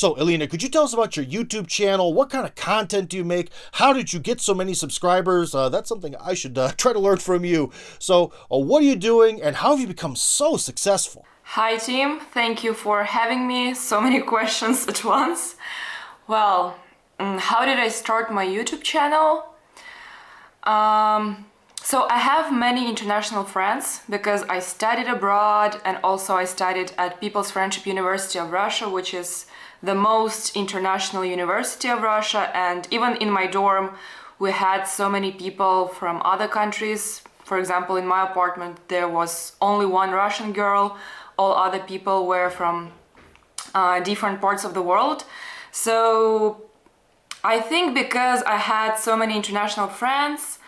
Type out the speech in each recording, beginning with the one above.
So, Elina, could you tell us about your YouTube channel? What kind of content do you make? How did you get so many subscribers? That's something I should try to learn from you. So, what are you doing and how have you become so successful? Hi team, thank you for having me. So many questions at once. Well, how did I start my YouTube channel? So I have many international friends because I studied abroad and also I studied at People's Friendship University of Russia, which is the most international university of Russia. And even in my dorm, we had so many people from other countries. For example, in my apartment, there was only one Russian girl. All other people were from different parts of the world. So I think because I had so many international friends,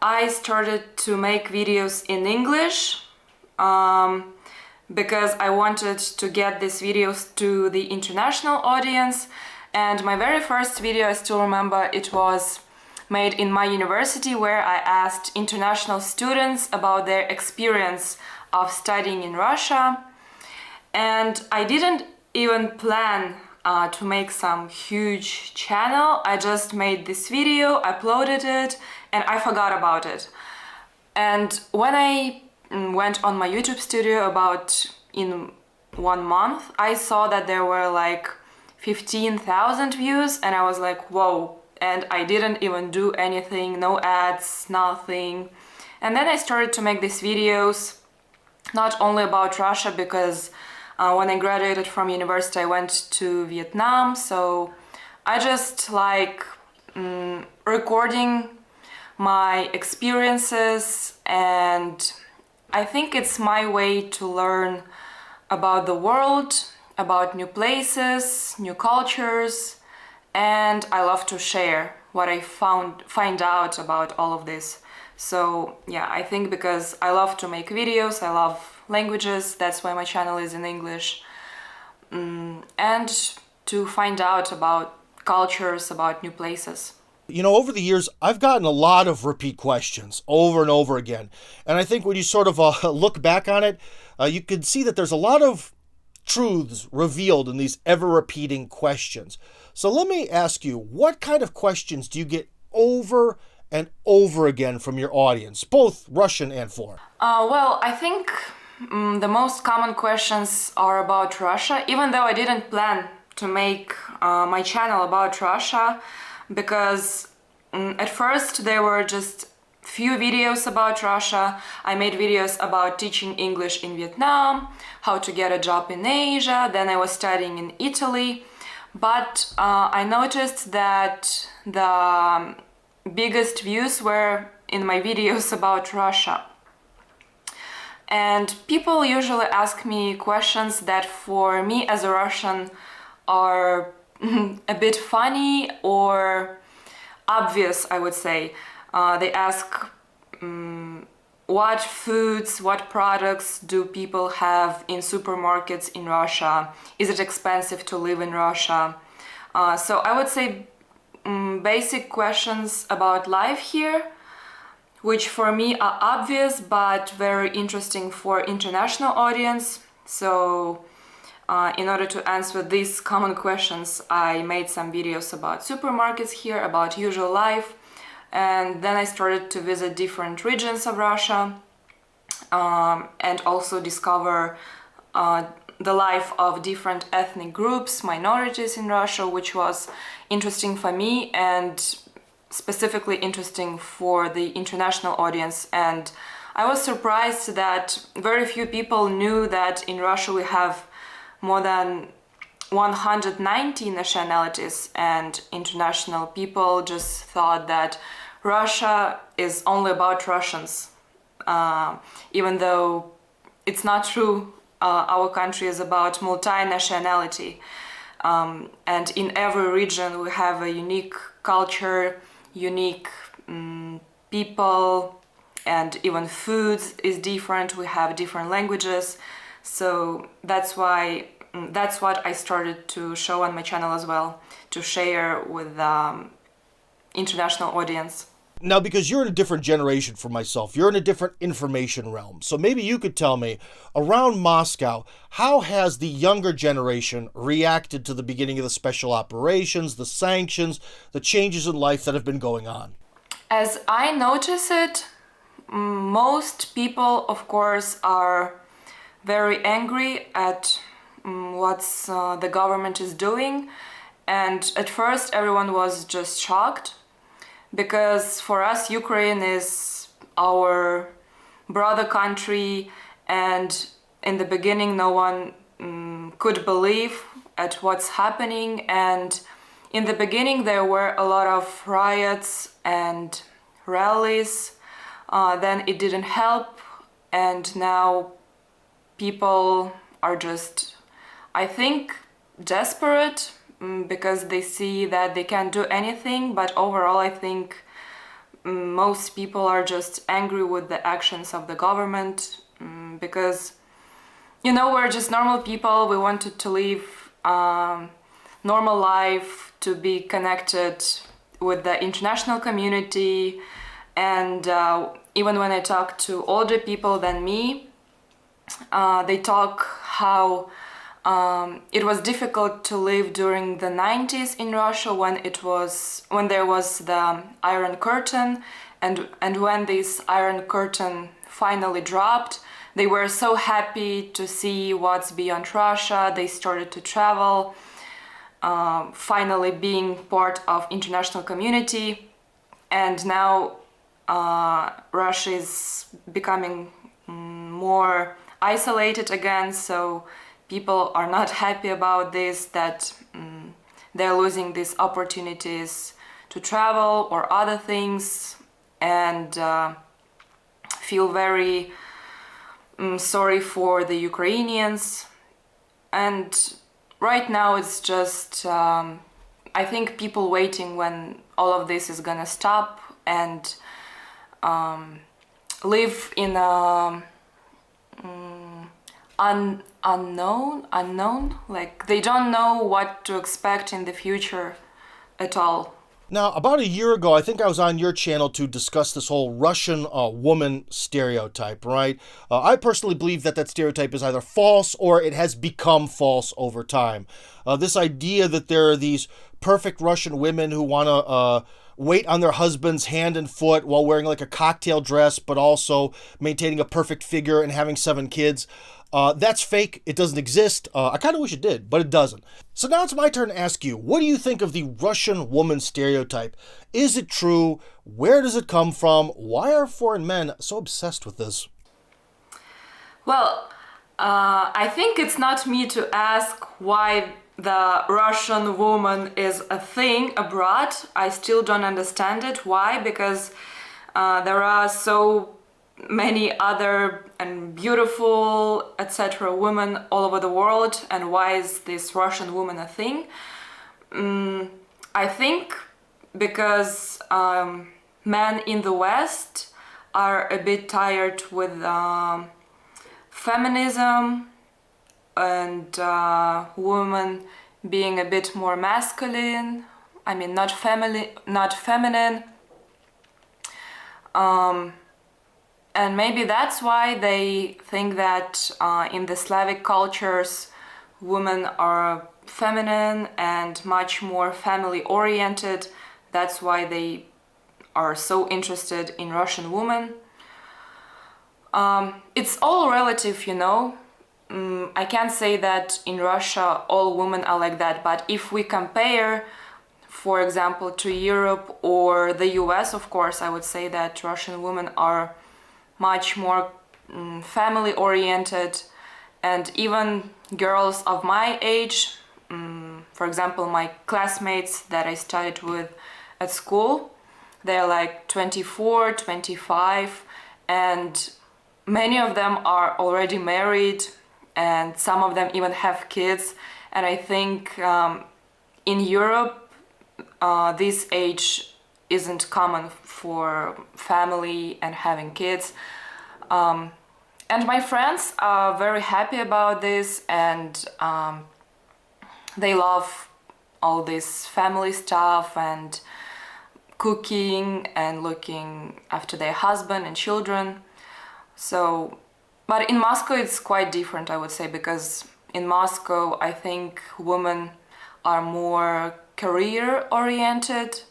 I started to make videos in English because I wanted to get these videos to the international audience. And my very first video, I still remember, it was made in my university where I asked international students about their experience of studying in Russia. And I didn't even plan to make some huge channel. I just made this video, uploaded it, and I forgot about it. And when I went on my YouTube studio about in 1 month, I saw that there were like 15,000 views and I was like, whoa. And I didn't even do anything, no ads, nothing. And then I started to make these videos, not only about Russia, because when I graduated from university, I went to Vietnam, so I just like recording my experiences, and I think it's my way to learn about the world, about new places, new cultures, and I love to share what I find out about all of this. So yeah, I think because I love to make videos, I love languages, that's why my channel is in English, and to find out about cultures, about new places. You know, over the years, I've gotten a lot of repeat questions over and over again. And I think when you sort of look back on it, you can see that there's a lot of truths revealed in these ever-repeating questions. So let me ask you, what kind of questions do you get over and over again from your audience, both Russian and foreign? Well, I think the most common questions are about Russia, even though I didn't plan to make my channel about Russia, because at first there were just few videos about Russia. I made videos about teaching English in Vietnam, how to get a job in Asia, then I was studying in Italy. But I noticed that the biggest views were in my videos about Russia. And people usually ask me questions that for me as a Russian are a bit funny or obvious, I would say. They ask what foods, what products do people have in supermarkets in Russia? Is it expensive to live in Russia? So I would say basic questions about life here, which for me are obvious but very interesting for international audience. So in order to answer these common questions, I made some videos about supermarkets here, about usual life, and then I started to visit different regions of Russia and also discover the life of different ethnic groups, minorities in Russia, which was interesting for me and specifically interesting for the international audience. And I was surprised that very few people knew that in Russia we have more than 190 nationalities, and international people just thought that Russia is only about Russians, even though it's not true. Our country is about multi-nationality, and in every region we have a unique culture, unique people, and even foods is different. We have different languages, so that's what I started to show on my channel as well, to share with the international audience. Now, because you're in a different generation from myself, you're in a different information realm. So maybe you could tell me, around Moscow, how has the younger generation reacted to the beginning of the special operations, the sanctions, the changes in life that have been going on? As I notice it, most people, of course, are very angry at what the government is doing. And at first, everyone was just shocked because for us, Ukraine is our brother country, and in the beginning, no one could believe at what's happening. And in the beginning, there were a lot of riots and rallies. Then it didn't help, and now people are just, I think, desperate because they see that they can't do anything. But overall, I think most people are just angry with the actions of the government because, you know, we're just normal people. We wanted to live normal life, to be connected with the international community. And even when I talk to older people than me, they talk how it was difficult to live during the 90s in Russia when there was the Iron Curtain, and when this Iron Curtain finally dropped, they were so happy to see what's beyond Russia. They started to travel, finally being part of international community, and now Russia is becoming more isolated again, so people are not happy about this, that they're losing these opportunities to travel or other things, and feel very sorry for the Ukrainians. And right now it's just, I think, people waiting when all of this is gonna stop and live in a unknown, like they don't know what to expect in the future at all. Now, about a year ago, I think I was on your channel to discuss this whole Russian woman stereotype, right? I personally believe that that stereotype is either false or it has become false over time. This idea that there are these perfect Russian women who want to wait on their husband's hand and foot while wearing like a cocktail dress, but also maintaining a perfect figure and having 7 kids. That's fake. It doesn't exist. I kind of wish it did, but it doesn't. So now it's my turn to ask you, what do you think of the Russian woman stereotype? Is it true? Where does it come from? Why are foreign men so obsessed with this? Well, I think it's not me to ask why the Russian woman is a thing abroad. I still don't understand it. Why? Because there are so many other and beautiful, etc. women all over the world, and why is this Russian woman a thing? I think because men in the West are a bit tired with feminism and women being a bit more masculine. I mean, not feminine. And maybe that's why they think that in the Slavic cultures, women are feminine and much more family oriented. That's why they are so interested in Russian women. It's all relative, you know. I can't say that in Russia all women are like that, but if we compare, for example, to Europe or the US, of course, I would say that Russian women are much more family oriented, and even girls of my age, for example, my classmates that I studied with at school, they're like 24, 25, and many of them are already married, and some of them even have kids. And I think in Europe this age isn't common for family and having kids. And my friends are very happy about this, and they love all this family stuff and cooking and looking after their husband and children. So, but in Moscow it's quite different, I would say, because in Moscow I think women are more career oriented,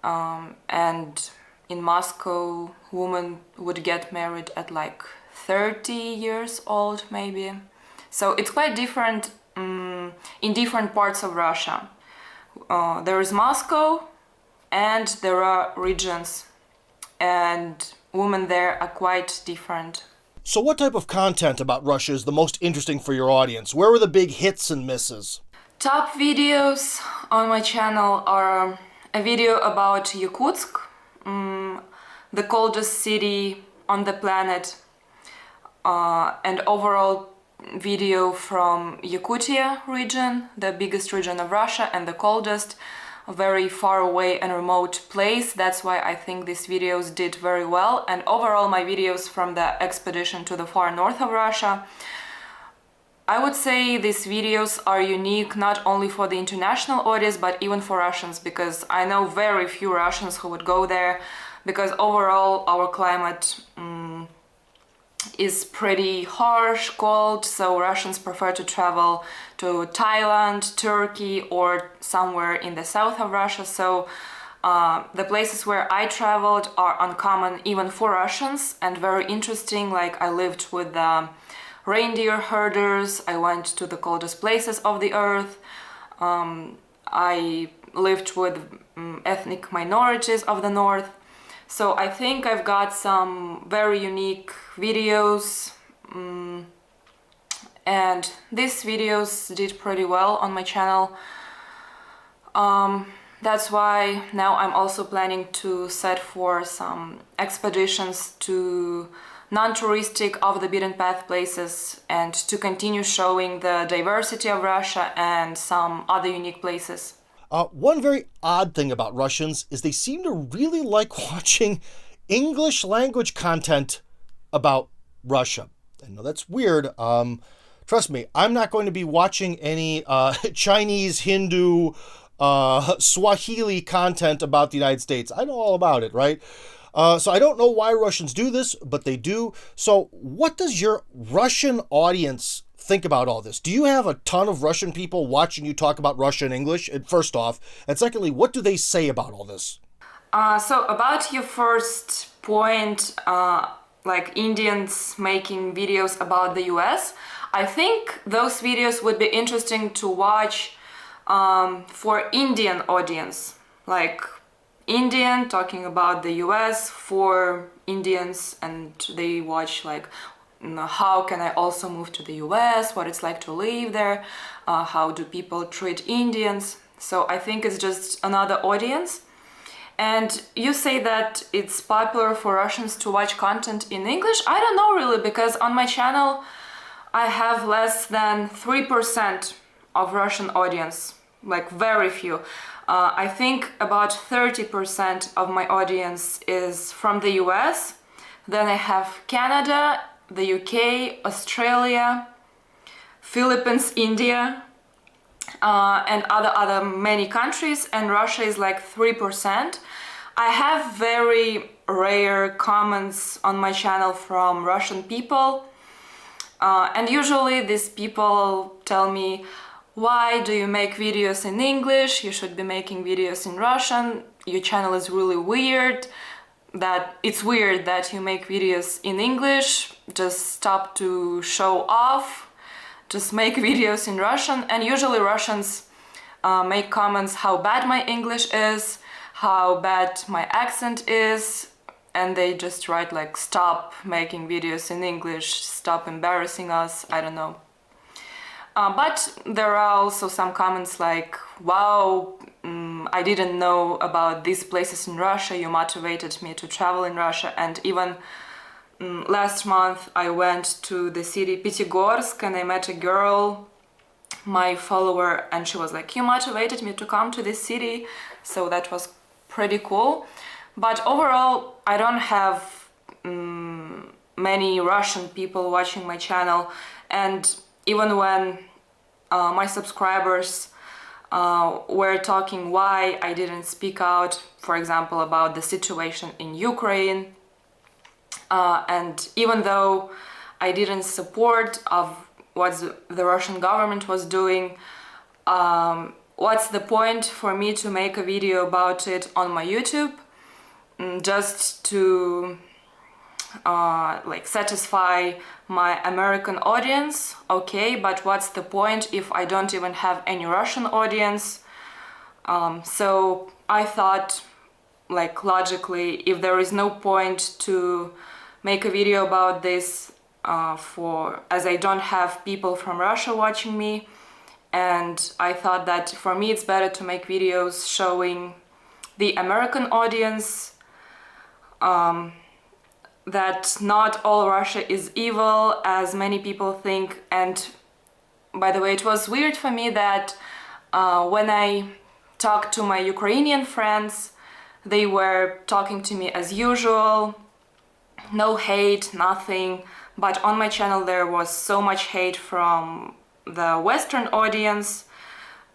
and in Moscow women would get married at like 30 years old maybe. So it's quite different in different parts of Russia. There is Moscow and there are regions, and women there are quite different. So what type of content about Russia is the most interesting for your audience? Where were the big hits and misses? Top videos on my channel are a video about Yakutsk, the coldest city on the planet, and overall video from Yakutia region, the biggest region of Russia and the coldest, a very far away and remote place. That's why I think these videos did very well. And overall my videos from the expedition to the far north of Russia, I would say these videos are unique not only for the international audience but even for Russians, because I know very few Russians who would go there, because overall our climate is pretty harsh, cold, so Russians prefer to travel to Thailand, Turkey, or somewhere in the south of Russia. So the places where I traveled are uncommon even for Russians and very interesting. Like I lived with reindeer herders, I went to the coldest places of the earth, I lived with ethnic minorities of the north. So I think I've got some very unique videos, and these videos did pretty well on my channel. That's why now I'm also planning to set for some expeditions to non-touristic, off the beaten path places, and to continue showing the diversity of Russia and some other unique places. One very odd thing about Russians is they seem to really like watching English language content about Russia. I know that's weird. Trust me, I'm not going to be watching any Chinese, Hindu, Swahili content about the United States. I know all about it, right? So I don't know why Russians do this, but they do. So what does your Russian audience think about all this? Do you have a ton of Russian people watching you talk about Russia in English, first off? And secondly, what do they say about all this? So about your first point, like Indians making videos about the US, I think those videos would be interesting to watch for Indian audience. Like Indian talking about the US for Indians, and they watch like, how can I also move to the US, what it's like to live there, how do people treat Indians. So I think it's just another audience. And you say that it's popular for Russians to watch content in English. I don't know really, because on my channel I have less than 3% of Russian audience, like very few. I think about 30% of my audience is from the US. Then I have Canada, the UK, Australia, Philippines, India, and other many countries, and Russia is like 3%. I have very rare comments on my channel from Russian people, and usually these people tell me, why do you make videos in English? You should be making videos in Russian. Your channel is really weird. That it's weird that you make videos in English. Just stop to show off. Just make videos in Russian. And usually Russians make comments how bad my English is, how bad my accent is, and they just write like, stop making videos in English, stop embarrassing us, I don't know. But there are also some comments like, wow, I didn't know about these places in Russia, you motivated me to travel in Russia. And even last month I went to the city Pitigorsk and I met a girl, my follower, and she was like, you motivated me to come to this city. So that was pretty cool. But overall, I don't have many Russian people watching my channel. And even when my subscribers were talking why I didn't speak out, for example, about the situation in Ukraine. And even though I didn't support of what the Russian government was doing, what's the point for me to make a video about it on my YouTube? Just to like satisfy my American audience, okay, but what's the point if I don't even have any Russian audience? So I thought, like, logically, if there is no point to make a video about this, as I don't have people from Russia watching me, and I thought that for me it's better to make videos showing the American audience that not all Russia is evil, as many people think. And by the way, it was weird for me that when I talked to my Ukrainian friends, they were talking to me as usual, no hate, nothing. But on my channel there was so much hate from the Western audience,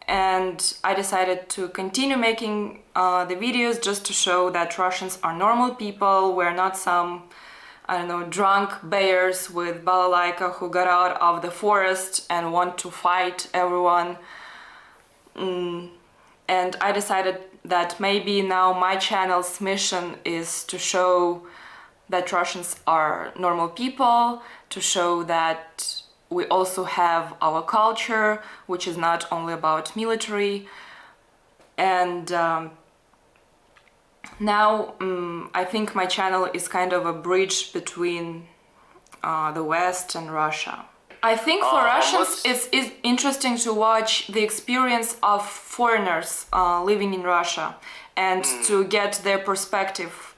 and I decided to continue making the videos just to show that Russians are normal people. We're not some, I don't know, drunk bears with balalaika who got out of the forest and want to fight everyone. And I decided that maybe now my channel's mission is to show that Russians are normal people, to show that we also have our culture, which is not only about military. And now I think my channel is kind of a bridge between the West and Russia. I think for Russians it's interesting to watch the experience of foreigners living in Russia and to get their perspective.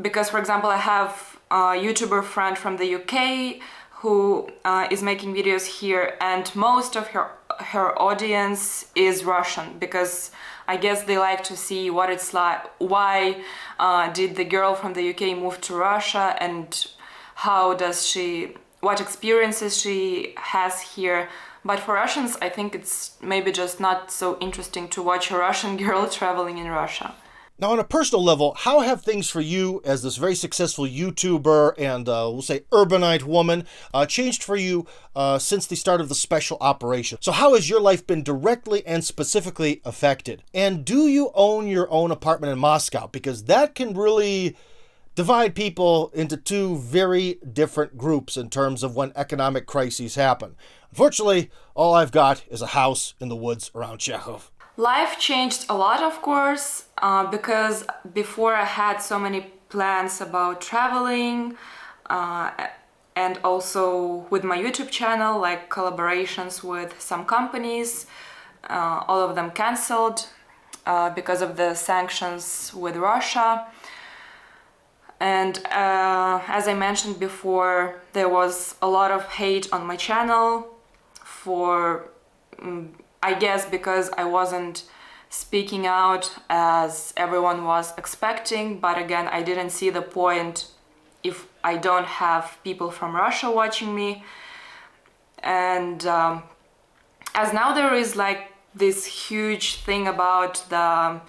Because, for example, I have a YouTuber friend from the UK who is making videos here, and most of her audience is Russian, because I guess they like to see what it's like, why did the girl from the UK move to Russia, and what experiences she has here. But for Russians, I think it's maybe just not so interesting to watch a Russian girl traveling in Russia. Now, on a personal level, how have things for you as this very successful YouTuber and, we'll say, urbanite woman changed for you since the start of the special operation? So how has your life been directly and specifically affected? And do you own your own apartment in Moscow? Because that can really divide people into two very different groups in terms of when economic crises happen. Unfortunately, all I've got is a house in the woods around Chekhov. Life changed a lot, of course, because before I had so many plans about traveling and also with my YouTube channel, like collaborations with some companies, all of them cancelled because of the sanctions with Russia. And as I mentioned before, there was a lot of hate on my channel for I guess because I wasn't speaking out as everyone was expecting, but again, I didn't see the point if I don't have people from Russia watching me. And as now there is like this huge thing about the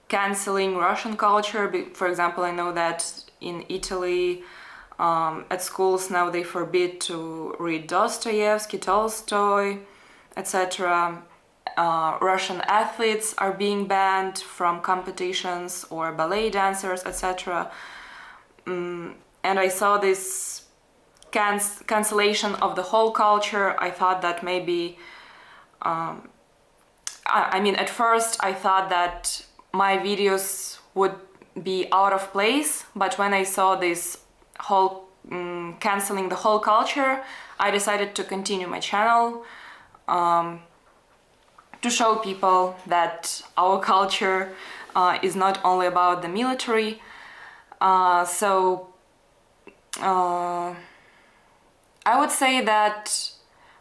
canceling Russian culture. For example, I know that in Italy, at schools now they forbid to read Dostoevsky, Tolstoy, etc. Russian athletes are being banned from competitions, or ballet dancers, etc. And I saw this cancellation of the whole culture. I thought that maybe, I mean, at first I thought that my videos would be out of place, but when I saw this whole canceling the whole culture, I decided to continue my channel. To show people that our culture is not only about the military. So I would say that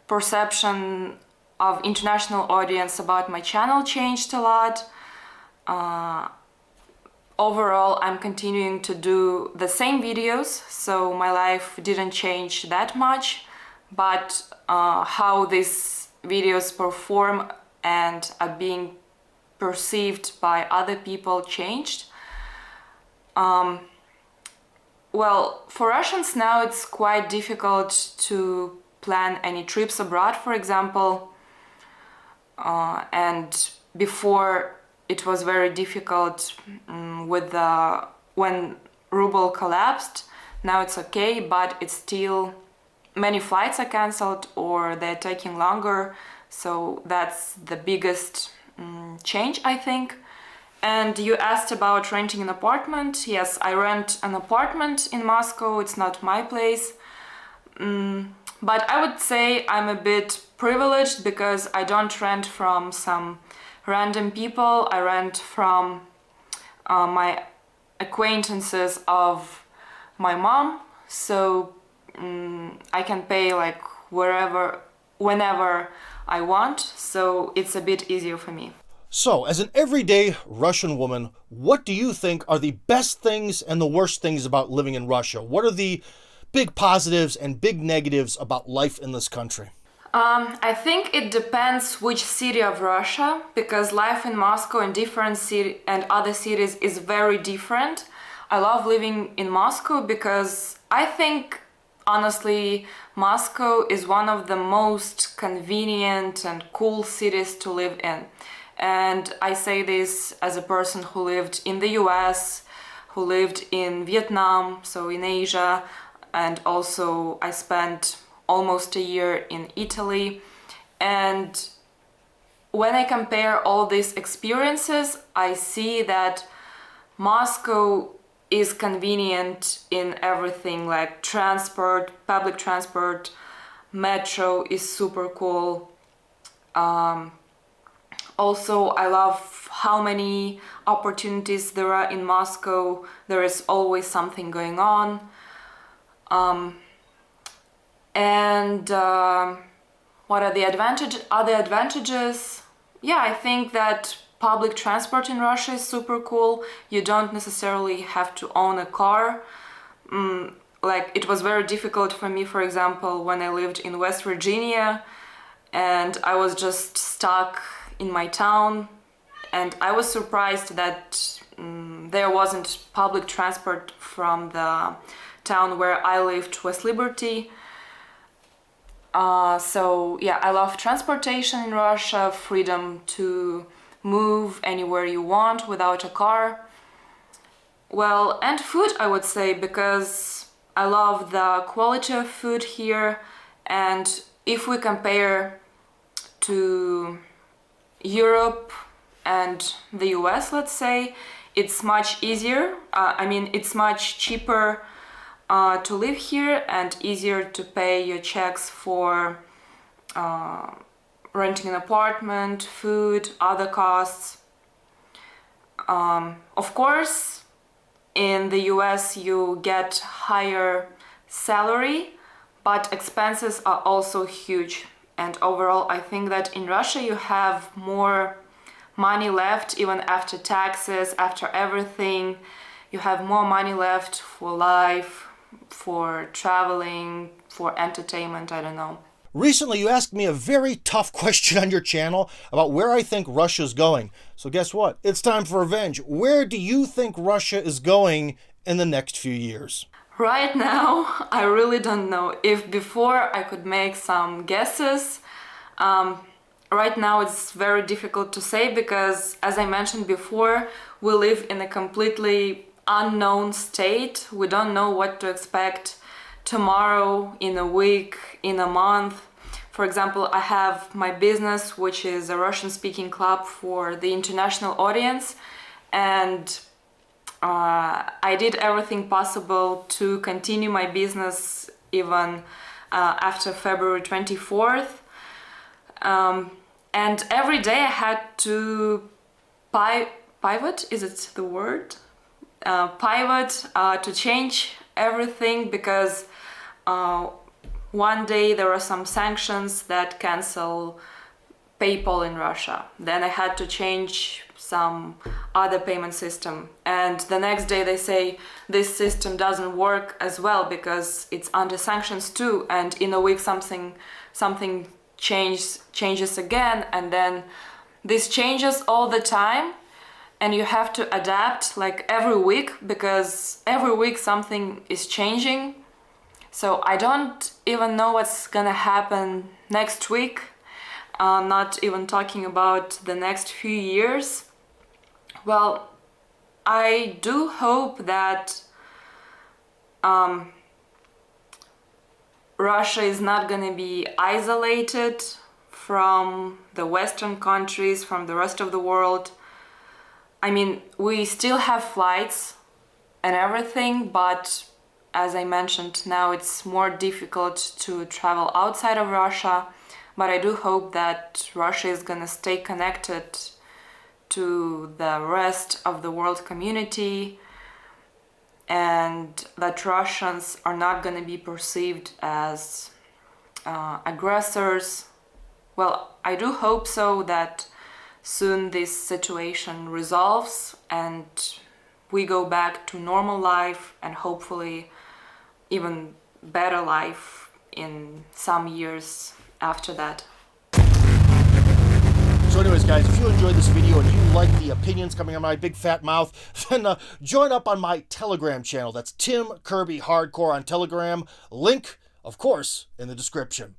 perception of international audience about my channel changed a lot. Overall, I'm continuing to do the same videos, so my life didn't change that much, but how these videos perform and are being perceived by other people changed. Well, for Russians now it's quite difficult to plan any trips abroad, for example. And before it was very difficult when ruble collapsed. Now it's okay, but it's still many flights are cancelled or they're taking longer. So that's the biggest change, I think. And you asked about renting an apartment. Yes, I rent an apartment in Moscow. It's not my place. But I would say I'm a bit privileged because I don't rent from some random people. I rent from my acquaintances of my mom. So I can pay like whenever I want. So it's a bit easier for me. So, as an everyday Russian woman, what do you think are the best things and the worst things about living in Russia? What are the big positives and big negatives about life in this country? I think it depends which city of Russia, because life in Moscow and different city and other cities is very different. I love living in Moscow because I think, honestly, Moscow is one of the most convenient and cool cities to live in. And I say this as a person who lived in the US, who lived in Vietnam, so in Asia, and also I spent almost a year in Italy. And when I compare all these experiences, I see that Moscow is convenient in everything, like transport, public transport, metro is super cool. Also, I love how many opportunities there are in Moscow. There is always something going on. What are the other advantages? Yeah, I think that public transport in Russia is super cool. You don't necessarily have to own a car. Like it was very difficult for me, for example, when I lived in West Virginia and I was just stuck in my town, and I was surprised that there wasn't public transport from the town where I lived, West Liberty. So yeah, I love transportation in Russia, freedom to move anywhere you want without a car. Well, and food, I would say, because I love the quality of food here, and if we compare to Europe and the US, let's say, it's much easier. It's much cheaper to live here and easier to pay your checks for renting an apartment, food, other costs. Of course, in the US you get higher salary, but expenses are also huge. And overall, I think that in Russia you have more money left, even after taxes, after everything. You have more money left for life, for traveling, for entertainment, I don't know. Recently, you asked me a very tough question on your channel about where I think Russia's going. So guess what? It's time for revenge. Where do you think Russia is going in the next few years? Right now, I really don't know. If before I could make some guesses, right now it's very difficult to say because, as I mentioned before, we live in a completely unknown state. We don't know what to expect tomorrow, in a week, in a month. For example, I have my business, which is a Russian-speaking club for the international audience, and I did everything possible to continue my business even after February 24th. And every day I had to pivot, is it the word? Pivot to change everything because one day there are some sanctions that cancel PayPal in Russia. Then I had to change some other payment system, and the next day they say this system doesn't work as well because it's under sanctions too, and in a week something changes again, and then this changes all the time, and you have to adapt like every week, because every week something is changing. So I don't even know what's gonna happen next week, not even talking about the next few years. Well, I do hope that Russia is not gonna be isolated from the Western countries, from the rest of the world. I mean, we still have flights and everything, but as I mentioned, now it's more difficult to travel outside of Russia. But I do hope that Russia is gonna stay connected to the rest of the world community, and that Russians are not gonna be perceived as aggressors. Well, I do hope so, that soon this situation resolves and we go back to normal life, and hopefully even better life in some years after that. So anyways, guys, if you enjoyed this video and you like the opinions coming out of my big fat mouth, then join up on my Telegram channel. That's Tim Kirby Hardcore on Telegram. Link, of course, in the description.